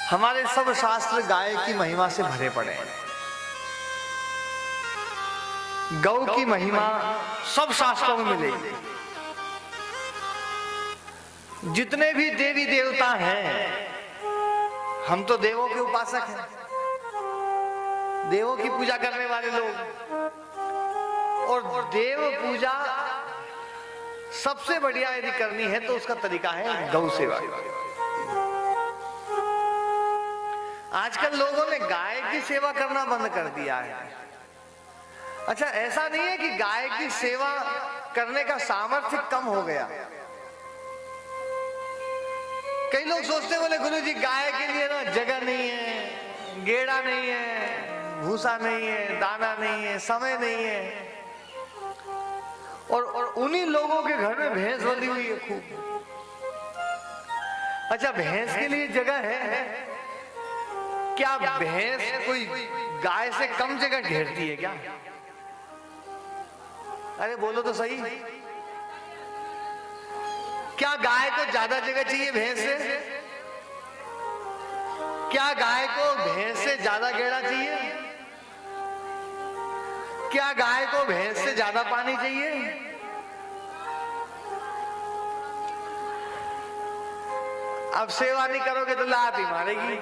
हमारे सब शास्त्र गाय की महिमा से भरे पड़े हैं। गौ की महिमा सब शास्त्रों में मिलेगी। जितने भी देवी देवता हैं, हम तो देवों के उपासक हैं, देवों की पूजा करने वाले लोग, और देव पूजा सबसे बढ़िया यदि करनी है तो उसका तरीका है गौ सेवा। आजकल लोगों ने गाय की सेवा करना बंद कर दिया है। अच्छा, ऐसा नहीं है कि गाय की सेवा करने का सामर्थ्य कम हो गया। कई लोग सोचते बोले गुरु जी गाय के लिए ना जगह नहीं है, गेड़ा नहीं है, भूसा नहीं है, दाना नहीं है, समय नहीं है, और उन्हीं लोगों के घर में भैंस बंधी हुई है खूब। अच्छा, भैंस के लिए जगह है क्या? भैंस कोई गाय से कम जगह घेरती है क्या? अरे बोलो तो सही। क्या गाय को ज्यादा जगह चाहिए भैंस से? क्या गाय को भैंस से ज्यादा गेड़ा चाहिए? क्या गाय को भैंस से ज्यादा पानी चाहिए? अब सेवा नहीं करोगे तो लात ही मारेगी।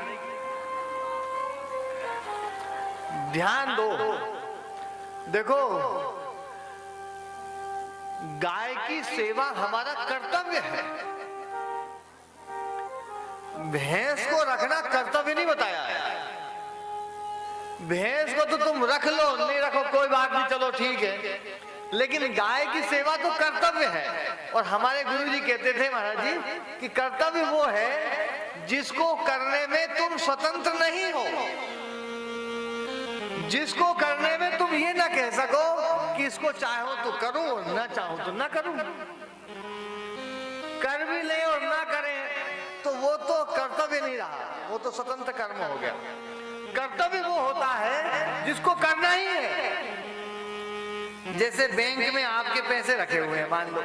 ध्यान दो, देखो गाय की सेवा हमारा कर्तव्य है। भैंस को रखना कर्तव्य नहीं बताया है। भैंस को तो तुम रख लो, नहीं रखो कोई बात नहीं, चलो ठीक है, लेकिन गाय की सेवा तो कर्तव्य है। और हमारे गुरु जी कहते थे महाराज जी कि कर्तव्य वो है जिसको करने में तुम स्वतंत्र नहीं हो, जिसको करने में तुम ये ना कह सको कि इसको चाहो तो करूं और ना चाहो तो ना करूं। कर भी ले और ना करें तो वो तो कर्तव्य नहीं रहा, वो तो स्वतंत्र कर्म हो गया। कर्तव्य वो होता है जिसको करना ही है। जैसे बैंक में आपके पैसे रखे हुए हैं, मान लो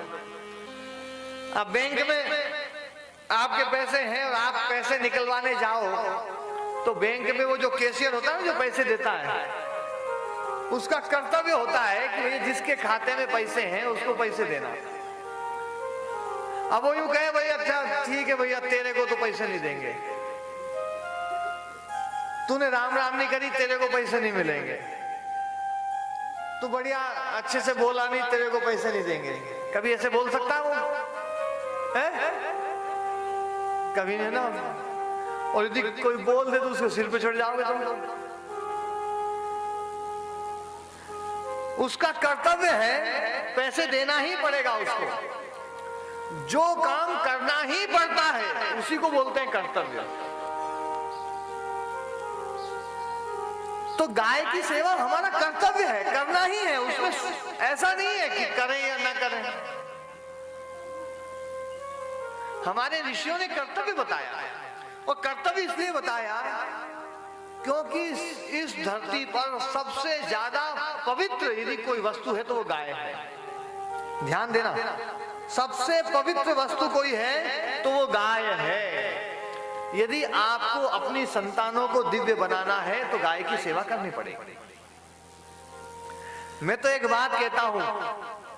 अब बैंक में आपके पैसे हैं और आप पैसे निकलवाने जाओ तो बैंक में वो जो कैशियर होता है ना, जो पैसे देता है, उसका कर्तव्य होता है कि भैया जिसके खाते में पैसे हैं उसको पैसे देना। अब वो यूं कहे भाई अच्छा ठीक है भैया तेरे को तो पैसे नहीं देंगे, तूने राम राम नहीं करी तेरे को पैसे नहीं मिलेंगे, तू बढ़िया अच्छे से बोला नहीं तेरे को पैसे नहीं देंगे। कभी ऐसे बोल सकता है वो? कभी नहीं ना। और यदि कोई बोल दे तो उसके सिर पे चढ़ जाओगे तुम। उसका कर्तव्य है, पैसे देना ही पड़ेगा उसको। जो काम करना ही पड़ता है उसी को बोलते हैं कर्तव्य। तो गाय की सेवा हमारा कर्तव्य है, करना ही है। उसमें ऐसा नहीं है कि करें या ना करें। हमारे ऋषियों ने कर्तव्य बताया, और कर्तव्य इसलिए बताया क्योंकि इस धरती पर सबसे ज्यादा पवित्र यदि कोई वस्तु है तो वो गाय है। ध्यान देना, सबसे पवित्र वस्तु कोई है तो वो गाय है। यदि आपको अपनी संतानों को दिव्य बनाना है तो गाय की सेवा करनी पड़ेगी। मैं तो एक बात कहता हूं,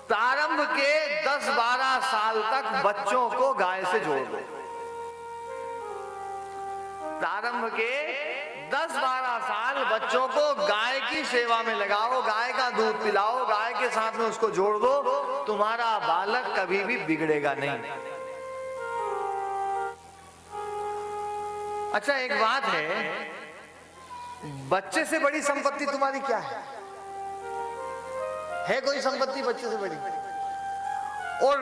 प्रारंभ के 10-12 साल तक बच्चों को गाय से जोड़ दो। प्रारंभ के 10-12 साल बच्चों को गाय की सेवा में लगाओ, गाय का दूध पिलाओ, गाय के साथ में उसको जोड़ दो, तुम्हारा बालक कभी भी बिगड़ेगा नहीं। अच्छा, एक बात है, बच्चे से बड़ी संपत्ति तुम्हारी क्या है? है कोई संपत्ति बच्चे से बड़ी? और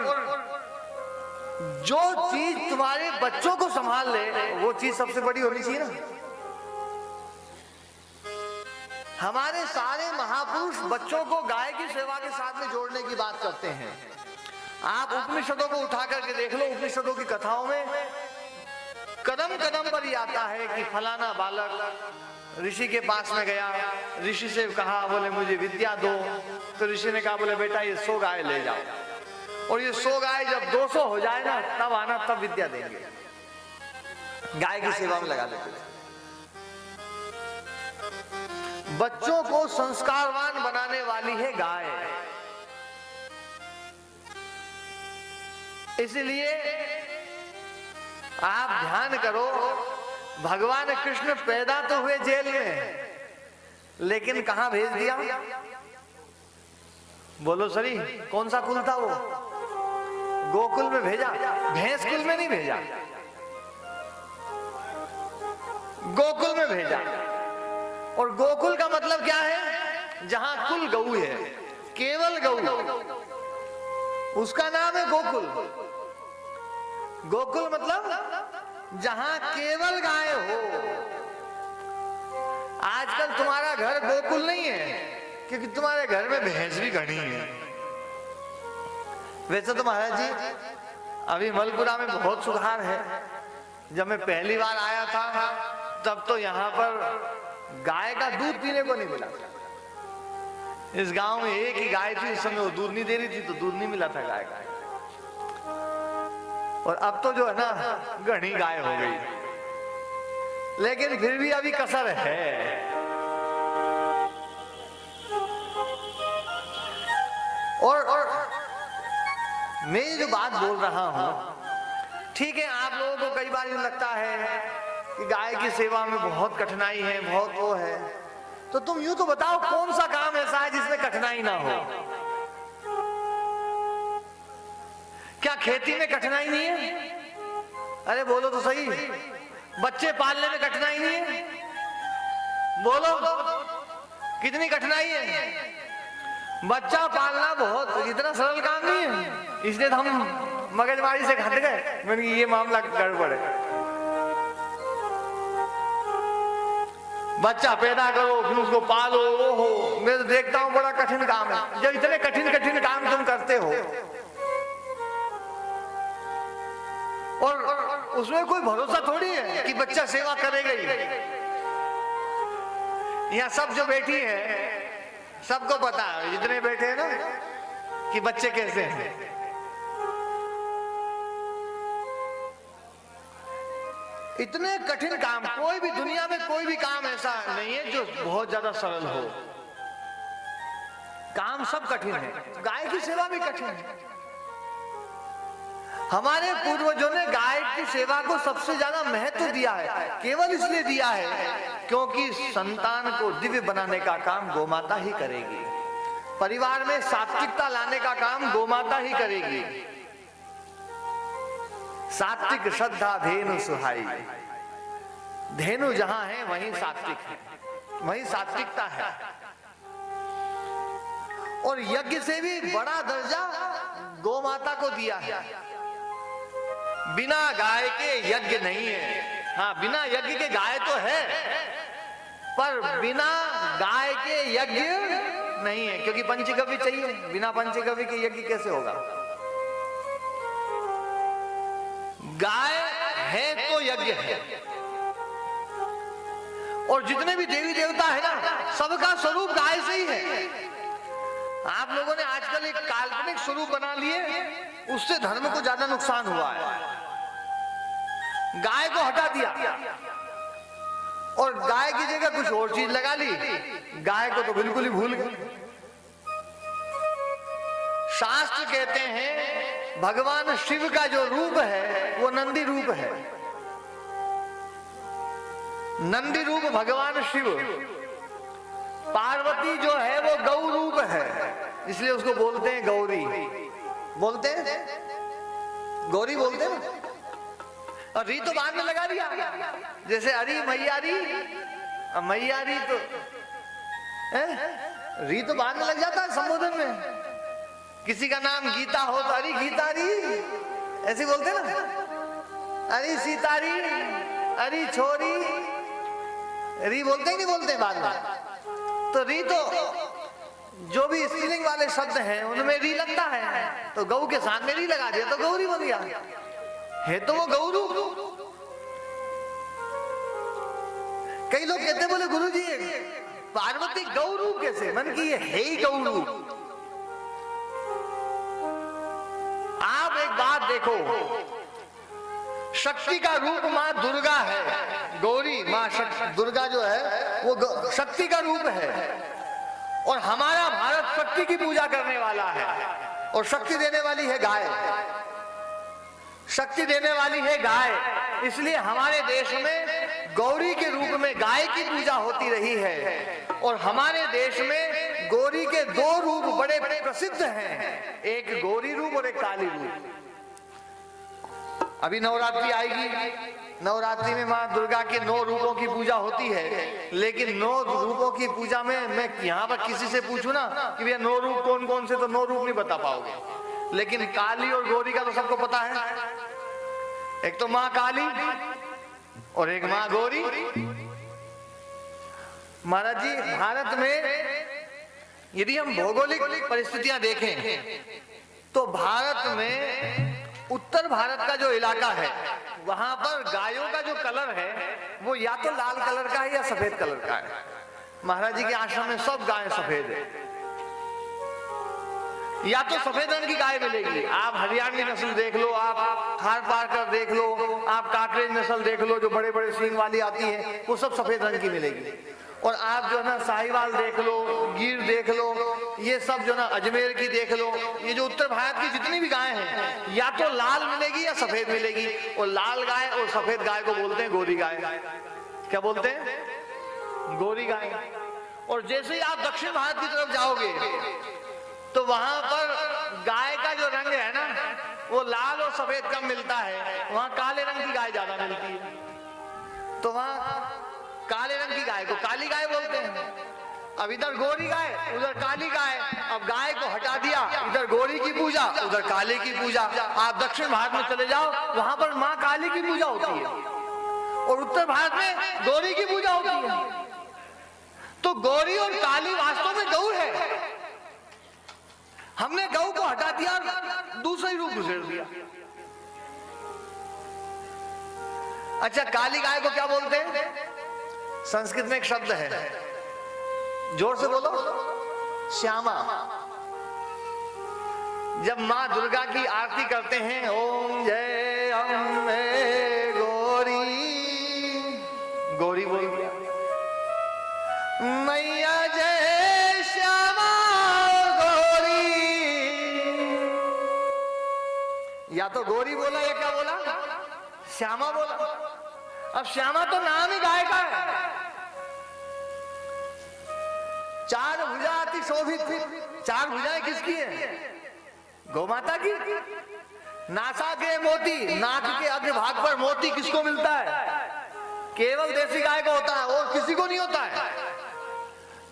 जो चीज तुम्हारे बच्चों को संभाल ले वो चीज सबसे बड़ी होनी चाहिए ना। हमारे सारे महापुरुष बच्चों को गाय की सेवा के साथ में जोड़ने की बात करते हैं। आप उपनिषदों को उठा करके देख लो, उपनिषदों की कथाओं में कदम कदम पर ही आता है कि फलाना बालक ऋषि के पास में गया, ऋषि से कहा बोले मुझे विद्या दो, तो ऋषि ने कहा बोले बेटा ये 100 गाय ले जाओ, और ये 100 गाय जब 200 हो जाए ना तब आना, तब विद्या देंगे। गाय की सेवा में लगा देते। बच्चों को संस्कारवान बनाने वाली है गाय। इसलिए आप ध्यान करो, भगवान कृष्ण पैदा तो हुए जेल में, लेकिन कहां भेज दिया? बोलो सरी, कौन सा कुल था वो? गोकुल में भेजा, भैंस कुल में नहीं भेजा, गोकुल में भेजा। और गोकुल का मतलब क्या है? जहां कुल गऊ है, केवल गऊ, उसका नाम है गोकुल। गोकुल मतलब जहां केवल गाय हो। आजकल तुम्हारा घर गोकुल नहीं है, क्योंकि तुम्हारे घर में भैंस भी घनी है। वैसे तो महाराज जी अभी मलपुरा में बहुत सुधार है। जब मैं पहली बार आया था तब तो यहाँ पर गाय का दूध पीने को नहीं मिला। इस गांव में एक ही गाय थी, उस समय वो दूध नहीं दे रही थी, तो दूध नहीं मिला था गाय का। और अब तो जो है ना, घनी गाय हो गई, लेकिन फिर भी अभी कसर है। और मैं जो बात बोल रहा हूं, ठीक है, आप लोगों को कई बार यूं लगता है कि गाय की सेवा में बहुत कठिनाई है, बहुत वो है, तो तुम यूं तो बताओ कौन सा काम ऐसा है जिसमें कठिनाई ना हो? क्या खेती में कठिनाई नहीं है? अरे बोलो तो सही। बच्चे पालने में कठिनाई नहीं है? बोलो, कितनी कठिनाई है? बच्चा पालना बहुत इतना सरल काम नहीं है। इसलिए तो हम मगजमारी से हट गए, मैंने ये मामला गड़बड़ है। बच्चा पैदा करो, फिर उसको पालो, वो हो, मैं तो देखता हूँ बड़ा कठिन काम है। जब इतने कठिन कठिन काम तुम करते हो और उसमें कोई भरोसा थोड़ी है कि बच्चा सेवा करेगा ही। यहाँ सब जो बैठी है सबको पता है, जितने बैठे हैं ना, कि बच्चे कैसे हैं। इतने कठिन काम, कोई भी दुनिया में कोई भी काम ऐसा नहीं है जो बहुत ज्यादा सरल हो। काम सब कठिन है, गाय की सेवा भी कठिन है। हमारे पूर्वजों ने गाय की सेवा को सबसे ज्यादा महत्व दिया है, केवल इसलिए दिया है क्योंकि संतान को दिव्य बनाने का काम गोमाता ही करेगी। परिवार में सात्विकता लाने का काम गोमाता ही करेगी। सात्विक श्रद्धा धेनु सुहाई। धेनु जहां है वहीं सात्विक है, वहीं सात्विकता है। और यज्ञ से भी बड़ा दर्जा गोमाता को दिया है। बिना गाय के यज्ञ नहीं है। हाँ, बिना यज्ञ के गाय तो है, पर बिना गाय के यज्ञ नहीं है, क्योंकि पंचगव्य चाहिए। बिना पंचगव्य के यज्ञ कैसे होगा? गाय है तो यज्ञ है। और जितने भी देवी देवता है ना, सबका स्वरूप गाय से ही है। आप लोगों ने आजकल एक काल्पनिक स्वरूप बना लिए, उससे धर्म को ज्यादा नुकसान हुआ है। गाय को हटा दिया और गाय की जगह कुछ और चीज लगा ली, गाय को तो बिल्कुल ही भूल गए। शास्त्र कहते हैं भगवान शिव का जो रूप है वो नंदी रूप है। नंदी रूप भगवान शिव। पार्वती जो है वो गौ रूप है, इसलिए उसको बोलते हैं गौरी। बोलते हैं गौरी, बोलते हैं। और री तो बाद में लगा दिया, जैसे अरी मैयारी, मैयारी तो री तो बाद में लग जाता है संबोधन में। किसी का नाम गीता हो तो अरे गीतारी ऐसे बोलते ना, अरे सीतारी, अरे छोरी, री बोलते ही नहीं बोलते बाद में। तो री तो जो भी स्त्रीलिंग वाले शब्द हैं उनमें री लगता है, तो गौ के सामने री लगा दिया तो गौरी बन गया है, तो वो गौरू। कई लोग कहते बोले गुरुजी पार्वती गौरू कैसे? मन की ये है ही गौरू। आप एक बात देखो, शक्ति का रूप माँ दुर्गा है। गौरी माँ दुर्गा जो है वो शक्ति का रूप है। और हमारा भारत शक्ति की पूजा करने वाला है। और शक्ति देने वाली है गाय, शक्ति देने वाली है गाय। इसलिए हमारे देश में गौरी के रूप में गाय की पूजा होती रही है। और हमारे देश में गौरी के दो रूप बड़े प्रसिद्ध हैं, एक गौरी रूप और एक काली रूप। अभी नवरात्रि आएगी, नवरात्रि में माँ दुर्गा के 9 रूपों की पूजा होती है। लेकिन 9 रूपों की पूजा में मैं यहाँ पर किसी से पूछूं ना कि भैया 9 रूप कौन कौन से, तो 9 रूप नहीं बता पाओगे। लेकिन काली और गौरी का तो सबको पता है। एक तो माँ काली और एक माँ गौरी। महाराज जी, भारत में यदि हम भौगोलिक परिस्थितियां देखें तो भारत में उत्तर भारत का जो इलाका है वहां पर गायों का जो कलर है वो या तो लाल कलर का है या सफेद कलर का है। महाराज जी के आश्रम में सब गायें सफेद है। या तो सफेद रंग की गाय मिलेगी, आप हरियाणवी नस्ल देख लो, आप थार पारकर देख लो, आप काकरेज नस्ल देख लो, जो बड़े बड़े सींग वाली आती है वो सब सफेद रंग की मिलेगी। और आप जो है ना साहिवाल देख लो, गिर देख लो, ये सब जो ना अजमेर की देख लो, ये जो उत्तर भारत की जितनी भी गायें हैं या तो लाल मिलेगी या सफेद मिलेगी। और लाल गाय और सफेद गाय को बोलते हैं गौरी गाय। क्या बोलते हैं? गौरी गाय। और जैसे ही आप दक्षिण भारत की तरफ जाओगे तो वहां पर गाय का जो रंग है ना वो लाल और सफेद कम मिलता है, वहां काले रंग की गाय ज्यादा मिलती है। तो वहां काले रंग की गाय को काली गाय बोलते हैं। अब इधर गौरी गाय उधर काली गाय। अब गाय को हटा दिया, इधर गौरी की पूजा उधर काली की पूजा। आप दक्षिण भारत में चले जाओ वहां पर माँ काली की पूजा होती है और उत्तर भारत में गौरी की पूजा होती है। तो गौरी और काली वास्तव में गौ है। हमने गौ को हटा दिया और दूसरा ही रूप घुसेड़ दिया। अच्छा, काली गाय को क्या बोलते हैं? संस्कृत में एक शब्द है, जोर से बोलो, श्यामा। जब माँ दुर्गा की आरती करते हैं, ओम जय अम्बे गौरी, गौरी बोल दिया, मैया जय श्यामा गौरी। या तो गौरी बोला या क्या बोला? श्यामा बोला। अब श्यामा तो नाम ही गाय का है। 4 भुजा अति शोभित। 4 भुजाएं किसकी है? गौ माता की। नासा के मोती, नाक के अग्रभाग पर मोती किसको मिलता है? केवल देसी गाय को होता है और किसी को नहीं होता है।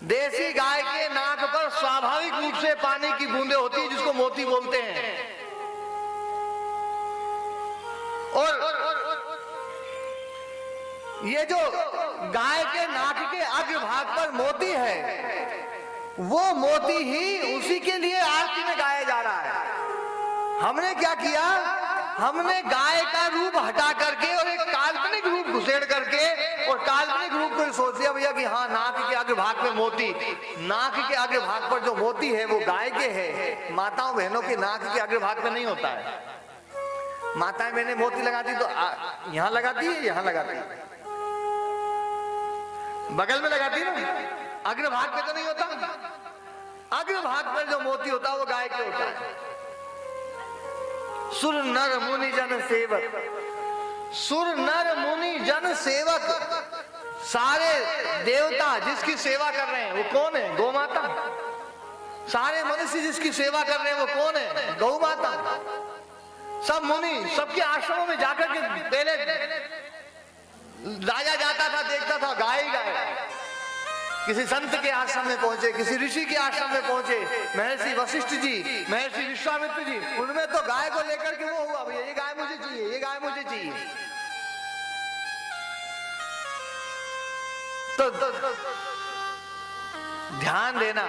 देसी गाय के नाक पर स्वाभाविक रूप से पानी की बूंदें होती है जिसको मोती बोलते हैं। और ये जो गाय के नाक के अग्रभाग पर मोती है वो मोती ही उसी के लिए आरती में गाया जा रहा है। हमने क्या किया? हमने गाय का रूप हटा करके और एक काल्पनिक रूप घुसेड़ करके और काल्पनिक रूप को सोच लिया भैया कि हाँ नाक के अग्रभाग में मोती। नाक के अग्रभाग पर जो मोती है वो गाय के है। माताओं बहनों के नाक के अग्रभाग में नहीं होता है। माताएं बहनें मोती लगाती तो यहाँ लगाती है, यहाँ लगाती है, बगल में लगाती है ना, अग्रभाग पे तो नहीं होता। अग्रभाग पर जो मोती होता है वो गाय के होता है। सुर नर मुनि जन सेवक, सुर नर मुनि जन सेवक, सारे देवता जिसकी सेवा कर रहे हैं वो कौन है? गौ माता। सारे मनुष्य जिसकी सेवा कर रहे हैं वो कौन है? गौ माता। सब मुनि सबके आश्रमों में जाकर के पहले राजा जाता था, देखता था गाय ही गाय। किसी संत के आश्रम में पहुंचे, किसी ऋषि के आश्रम में पहुंचे, महर्षि वशिष्ठ जी, महर्षि विश्वामित्र जी, उनमें तो गाय को लेकर के वो हुआ भैया ये गाय मुझे चाहिए, ये गाय मुझे चाहिए। तो ध्यान देना,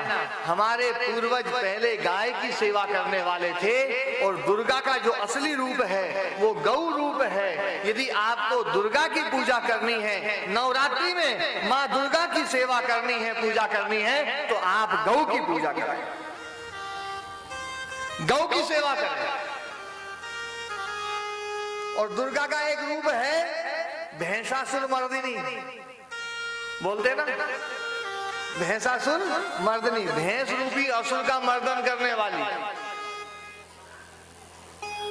हमारे पूर्वज पहले गाय की सेवा करने वाले थे और दुर्गा का जो असली रूप है वो गौ रूप है। यदि आपको दुर्गा की पूजा करनी है, नवरात्रि में माँ दुर्गा की सेवा करनी है, पूजा करनी है, तो आप गौ की पूजा करें, गौ की सेवा करें। और दुर्गा का एक रूप है भैंसासुर मर्दिनी, बोलते ना, भैंसासुर मर्दिनी, भैंस रूपी असुर का मर्दन करने वाली।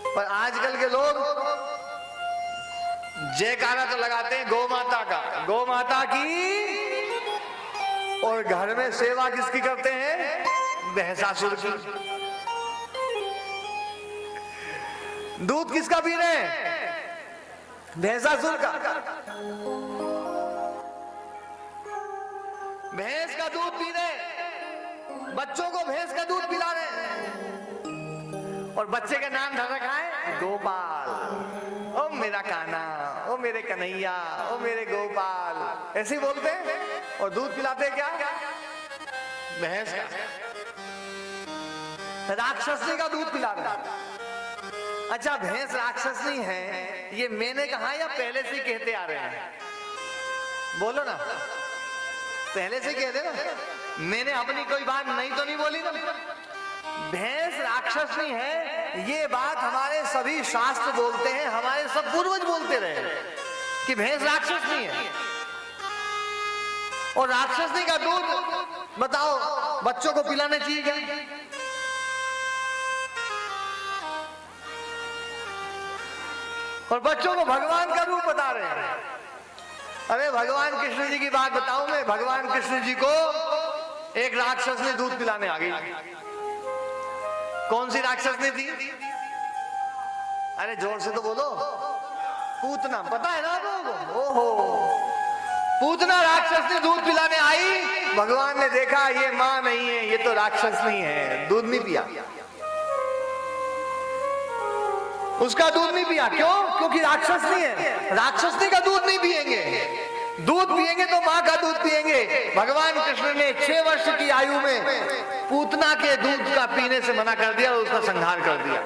पर आजकल के लोग जयकारा तो लगाते हैं गौ माता का, गौ माता की, और घर में सेवा किसकी करते हैं? भैंसासुर की। दूध किसका पी रहे हैं? भैंसासुर का। भैंस का दूध पी रहे, बच्चों को भैंस का दूध पिला रहे हैं, और बच्चे का नाम धर रखा है गोपाल। ओ मेरा कान्हा, ओ मेरे कन्हैया, ओ मेरे गोपाल, ऐसे ही बोलते हैं। और दूध पिलाते क्या? भैंस का। राक्षसनी का दूध पिला रहे हैं। अच्छा, भैंस राक्षसनी है, ये मैंने कहा या पहले से कहते आ रहे हैं? बोलो ना, पहले से कहते ना, मैंने अपनी कोई बात नहीं तो नहीं बोली ना। भैंस राक्षसनी है, ये बात हमारे सभी शास्त्र बोलते हैं, हमारे सब पूर्वज बोलते रहे कि भैंस राक्षसनी है। और राक्षसनी का दूध बताओ बच्चों को पिलाना चाहिए क्या? और बच्चों को भगवान का रूप बता रहे हैं। अरे भगवान कृष्ण जी की बात बताऊं मैं, भगवान कृष्ण जी को एक राक्षस ने दूध पिलाने आ गई। कौन सी राक्षसनी थी? अरे जोर से तो बोलो। पूतना, पता है ना आप लोगों को? ओहो, पूतना राक्षस ने दूध पिलाने आई। भगवान ने देखा ये मां नहीं है, ये तो राक्षसनी है, दूध नहीं पिया, उसका दूध नहीं पिया। क्यों? क्योंकि राक्षसनी है, राक्षसनी का दूध नहीं पिएंगे। दूध पिएंगे तो मां का दूध पिएंगे। भगवान कृष्ण ने 6 वर्ष की आयु में पूतना के दूध का पीने से मना कर दिया और उसका संहार कर दिया।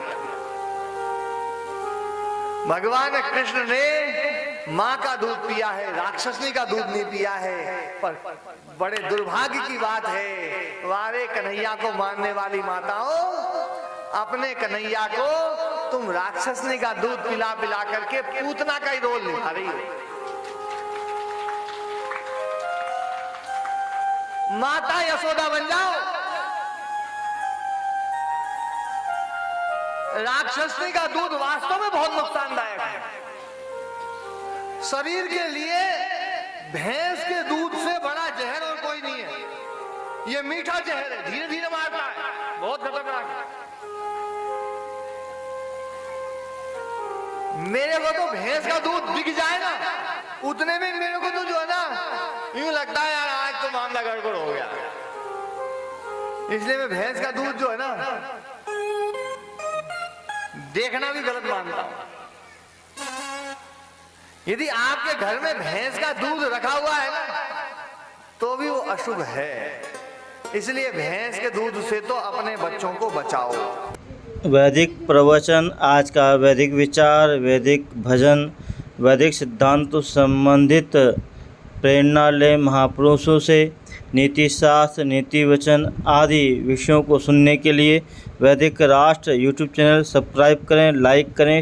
भगवान कृष्ण ने मां का दूध पिया है, राक्षसनी का दूध नहीं पिया है। पर बड़े दुर्भाग्य की बात है, वारे कन्हैया को मानने वाली माताओं, अपने कन्हैया को तुम राक्षसनी का दूध पिला पिला करके पूतना का ही रोल निभा रही हो। माता यशोदा बन जाओ। राक्षसनी का दूध वास्तव में बहुत नुकसानदायक है शरीर के लिए। भैंस के दूध से बड़ा जहर और कोई नहीं है। ये मीठा जहर है, धीरे धीरे मारता है, बहुत खतरनाक है। मेरे को तो भैंस का दूध बिक जाए ना, उतने में मेरे को तो जो है ना, यूं लगता है यार आज तो मामला गड़बड़ हो गया। इसलिए मैं भैंस का दूध जो है ना, देखना भी गलत मानता हूं। यदि आपके घर में भैंस का दूध रखा हुआ है ना, तो भी वो अशुभ है। इसलिए भैंस के दूध से तो अपने बच्चों को बचाओ। वैदिक प्रवचन, आज का वैदिक विचार, वैदिक भजन, वैदिक सिद्धांतों संबंधित प्रेरणा ले महापुरुषों से नीति शास्त्र, नीति वचन आदि विषयों को सुनने के लिए वैदिक राष्ट्र यूट्यूब चैनल सब्सक्राइब करें, लाइक करें।